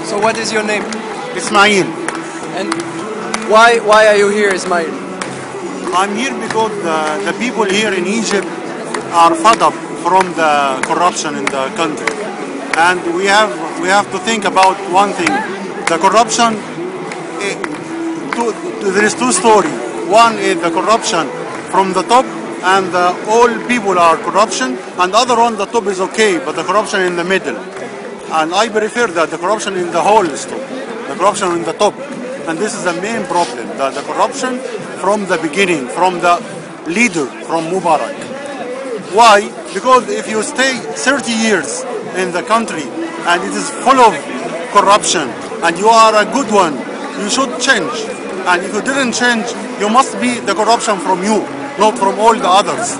So what is your name? Ismail. And why are you here, Ismail? I'm here because the people here in Egypt are fed up from the corruption in the country. And we have to think about one thing. The corruption, there is two stories. One is the corruption from the top, and all people are corruption, and the other one, the top is okay, but the corruption in the middle. And I prefer that the corruption in the whole stop, the corruption in the top. And this is the main problem, the corruption from the beginning, from the leader, from Mubarak. Why? Because if you stay 30 years in the country and it is full of corruption and you are a good one, you should change. And if you didn't change, you must be the corruption from you, not from all the others.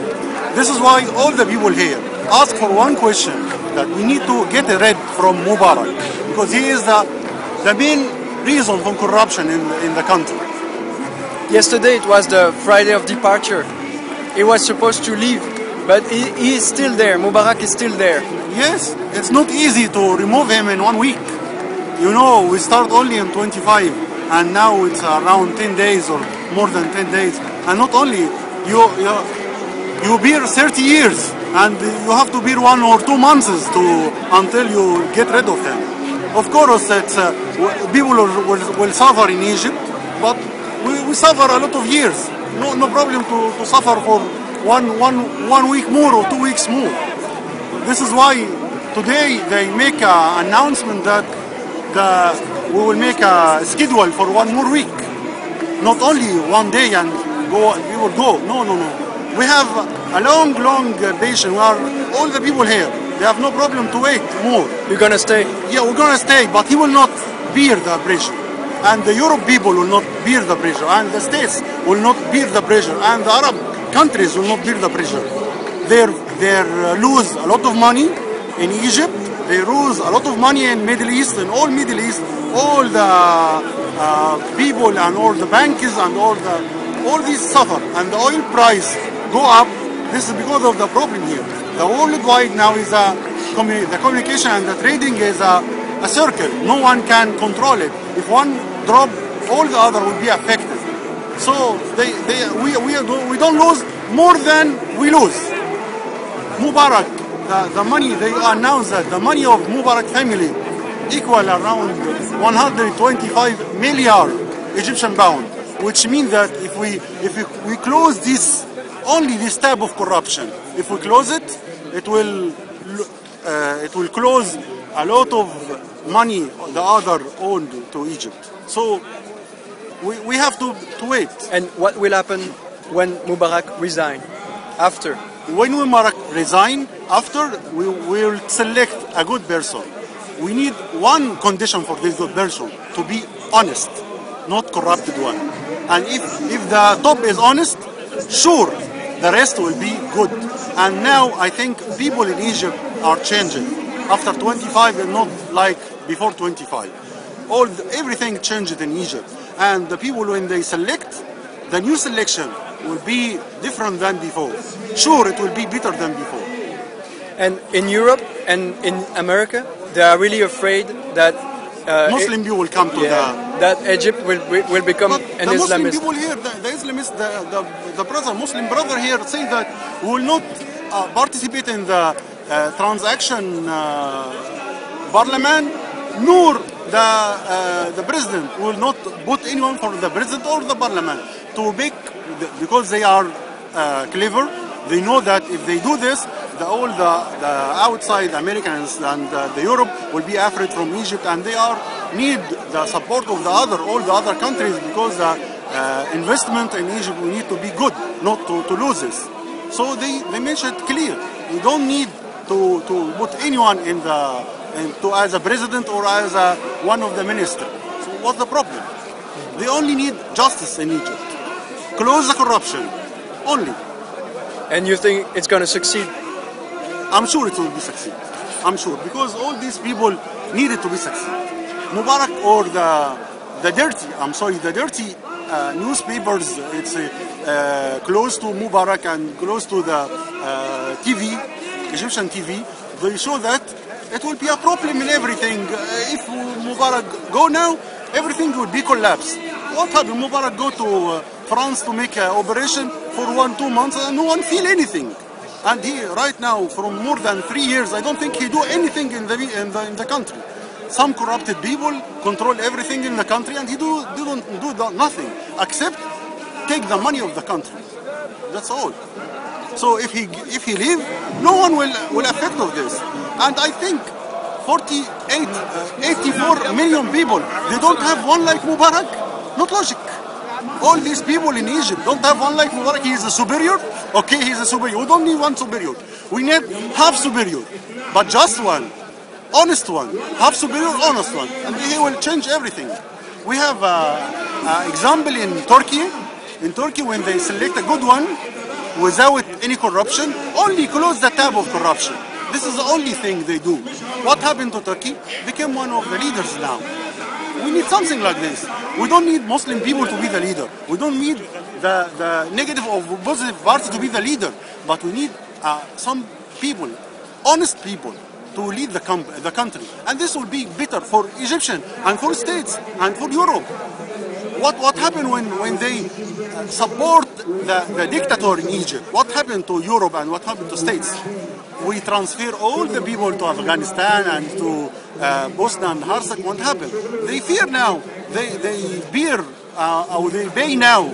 This is why all the people here ask for one question, that we need to get rid from Mubarak, because he is the main reason for corruption in the country. Yesterday it was the Friday of departure. He was supposed to leave, but he is still there. Mubarak is still there. Yes, it's not easy to remove him in 1 week. You know, we start only in 25, and now it's around 10 days or more than 10 days. And not only, you bear 30 years, and you have to bear 1 or 2 months until you get rid of him. Of course, it's, people will suffer in Egypt, but we suffer a lot of years. No problem to suffer for one week more or 2 weeks more. This is why today they make an announcement that we will make a schedule for 1 more week. Not only 1 day and we will go. No. We have a long patience. We are all the people here. They have no problem to wait more. You're gonna stay? Yeah, we're gonna stay, but he will not bear the pressure. And the Europe people will not bear the pressure. And the states will not bear the pressure. And the Arab countries will not bear the pressure. They lose a lot of money in Egypt. They lose a lot of money in Middle East, in all Middle East. All the people and all the banks and all these suffer. And the oil price go up. This is because of the problem here. The worldwide now is the communication and the trading is a circle. No one can control it. If one drop, all the other will be affected. So we don't lose more than we lose. Mubarak, the money, they announced that the money of Mubarak family equal around 125 million Egyptian pound, which means that if we close this, only this type of corruption, if we close it, it will close a lot of money the other owned to Egypt. So we have to wait. And what will happen when Mubarak resign? After? When Mubarak resign, after we will select a good person. We need one condition for this good person, to be honest, not corrupted one. And if the top is honest, sure, the rest will be good. And now I think people in Egypt are changing. After 25 and not like before 25. Everything changed in Egypt. And the people, when they select, the new selection will be different than before. Sure, it will be better than before. And in Europe and in America, they are really afraid that Muslim people will come to that Egypt will become an Islamist. Muslim people here, the Islamists, the Muslim brother here say that we will not participate in the transaction parliament, nor the president will not put anyone for the president or the parliament to make, because they are clever. They know that if they do this, all the outside Americans and the Europe will be afraid from Egypt, and they need the support of all the other countries, because the investment in Egypt will need to be good, not to lose this. So they mentioned it clear. We don't need to put anyone as a president or as one of the ministers. So what's the problem? They only need justice in Egypt. Close the corruption, only. And you think it's going to succeed? I'm sure it will be succeed. I'm sure, because all these people needed to be succeed. Mubarak or the dirty newspapers, it's close to Mubarak and close to the TV, Egyptian TV, they show that it will be a problem in everything. If Mubarak go now, everything would be collapsed. What happened? Mubarak go to France to make an operation for 1-2 months and no one feel anything. And he right now, from more than 3 years, I don't think he do anything in the country. Some corrupted people control everything in the country, and he didn't do nothing except take the money of the country. That's all. So if he leave, no one will affect of this. And I think 84 million people, they don't have one like Mubarak. Not logic. All these people in Egypt don't have one like Mubarak. He is a superior. Okay, he is a superior. We don't need one superior. We need half superior, but just one. Honest one. Half superior, honest one. And he will change everything. We have an example in Turkey. In Turkey, when they select a good one, without any corruption, only close the tab of corruption. This is the only thing they do. What happened to Turkey? Became one of the leaders now. We need something like this. We don't need Muslim people to be the leader. We don't need the negative or positive parts to be the leader. But we need some people, honest people, to lead the country. And this will be better for Egyptian and for states and for Europe. What happened when they support the dictator in Egypt? What happened to Europe and what happened to states? We transfer all the people to Afghanistan and to Bosnia and Herzegovina. What happened? They fear now. They bear or they pay now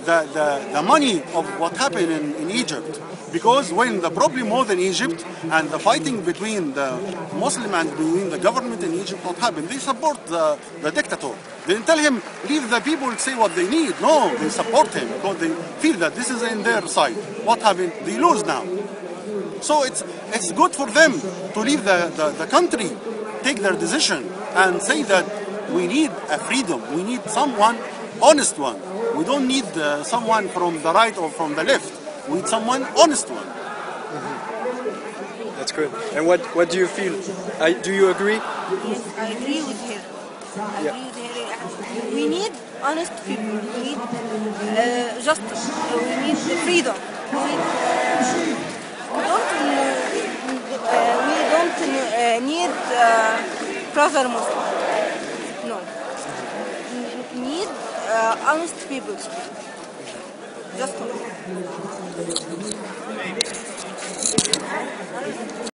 the money of what happened in Egypt. Because when the problem was in Egypt and the fighting between the Muslim and between the government in Egypt, what happened? They support the dictator. They didn't tell him, leave the people to say what they need. No, they support him because they feel that this is in their side. What happened? They lose now. So it's good for them to leave the country, take their decision and say that we need a freedom. We need someone, honest one. We don't need someone from the right or from the left. We need someone honest one. Mm-hmm. That's good. And what do you feel? Do you agree? Yes, I agree with her. We need honest people. We need justice. We need freedom. We don't need brother Muslim. No. We need honest people. Just